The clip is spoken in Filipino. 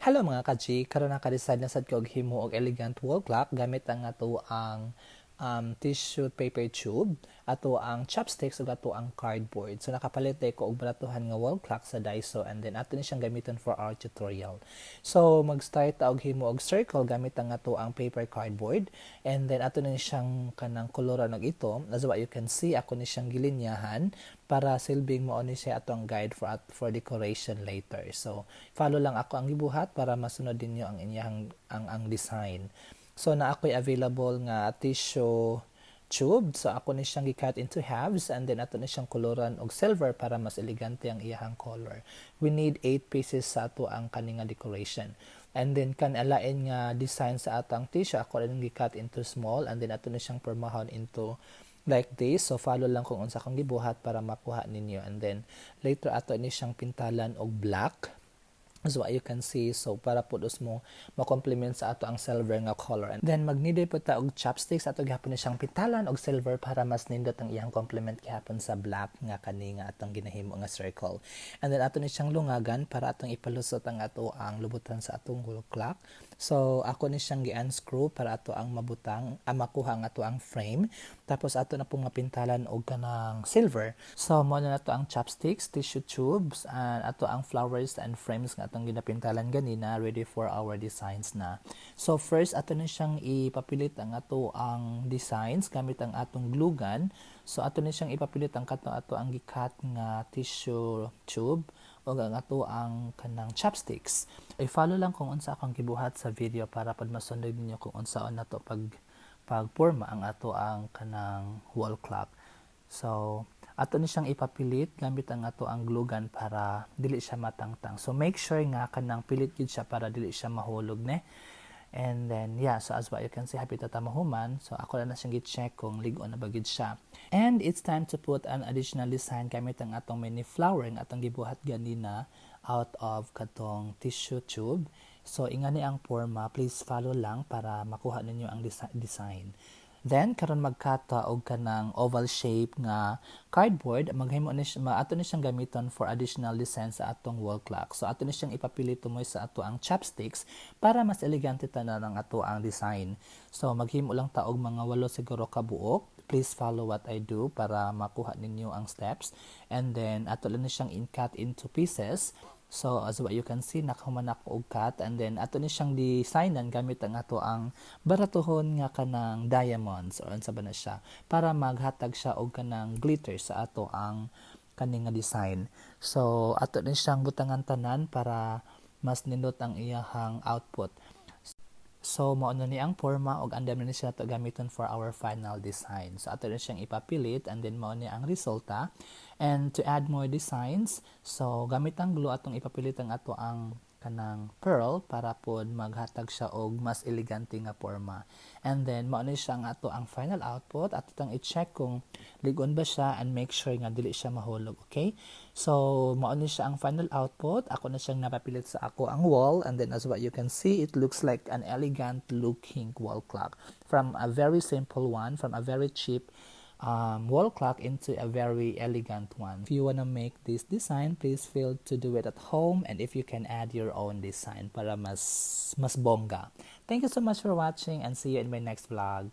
Hello mga ka-G, karon naka-decide na sad ko og himo og elegant wall clock gamit ang ato ang tissue paper tube, ato ang chopsticks ug ato ang cardboard. So nakapalit ko og baratuhan nga wall clock sa Daiso and then ato ni siyang gamiton for our tutorial. So mag-start ta og himo og circle gamit ang ato ang paper cardboard and then ato ni siyang kanang koloran og ito. As what you can see, ako ni siyang gilinyahan para silbing mo ni siya atong guide for decoration later. So follow lang ako ang gibuhat para masunod ninyo ang inyang ang design. So na ako'y available nga tissue tube. So ako ni siyang gi-cut into halves and then ato ni siyang koloran og silver para mas elegante ang iyang color. We need 8 pieces sa ato ang kaninga decoration. And then kan alain nga design sa atang tissue, ako rin gi-cut into small and then ato ni siyang pormahon into like this. So follow lang kung unsa kang gibuhat para makuha ninyo. And then later ato ni siyang pintalan og black. As what you can see, so para pudos mo ma-complement sa ato ang silver nga color. And then magniday po ta og chopsticks ato gihapon ni siyang pintalan og silver para mas nindot ang iyang complement gihapon sa black nga kani nga atong ginahimo nga circle. And then ato ni siyang lungagan para atong ipalusot ang ato ang lubutan sa atong wall clock. So ako ni siyang gi-unscrew para ato ang mabutang makuha ang ato ang frame. Tapos ato na pong mapintalan og kanang silver. So mo na ato ang chopsticks, tissue tubes, and ato ang flowers and frames nga atong ginapintalan ganina, ready for our designs na. So first ato na siyang ipapilit ang ato ang designs gamit ang atong glue gun. So ato na siyang ipapilit ang ato ang gikat nga tissue tube o ang ato ang kanang chopsticks. I-follow lang kung unsa akong gibuhat sa video para pag masunod ninyo kung unsaon nato pagporma ang ato ang kanang wall clock. So ato ni siyang ipapilit gamit ang ato ang glue gun para dili siya matangtang. So make sure nga kanang pilit gid siya para dili siya mahulog ne. And then, yeah, so as what you can see, happy tamahuman. So, ako na siyang gi-check kung ligo na bagid siya. And it's time to put an additional design gamit ang atong mini flower nga atong gibuhat ganina out of katong tissue tube. So, ingani ang forma. Please follow lang para makuha ninyo ang design. Then karon magkata og kanang oval shape nga cardboard, maghimo ni ato ni siyang gamiton for additional design sa atong wall clock. So ato ni siyang ipapilit tumoy sa ato ang chopsticks para mas elegante tanan ang ato ang design. So maghimo lang ta og mga 8 siguro ka buok. Please follow what I do para makuha ninyo ang steps. And then ato lang ni siyang cut into pieces. So as what you can see, nakahuman ako og cut and then ato ni siyang designan gamit ang ato ang baratuhon nga kanang diamonds or unsa ba na siya para maghatag siya og kanang glitter sa ato ang kani nga design. So ato ni siyang butangan tanan para mas nindot ang iyahang output. So mao na ni ang forma og andam na ni siya to gamiton for our final design. So ato na siyang ipapilit and then mao ni ang resulta. And to add more designs, so gamit ang glue atong ipapilit ang ato ang kanang pearl para pod maghatag siya og mas elegante nga forma. And then mao ni siya ang ato ang final output. Ato tang i-check kung ligon ba siya and make sure nga dili siya mahulog, okay? So mao ni siya ang final output. Ako na siyang napapilit sa ako ang wall and then as what you can see, it looks like an elegant looking wall clock from a very simple one, from a very cheap wall clock into a very elegant one. If you want to make this design, please feel to do it at home and if you can add your own design para mas bongga. Thank you so much for watching and see you in my next vlog.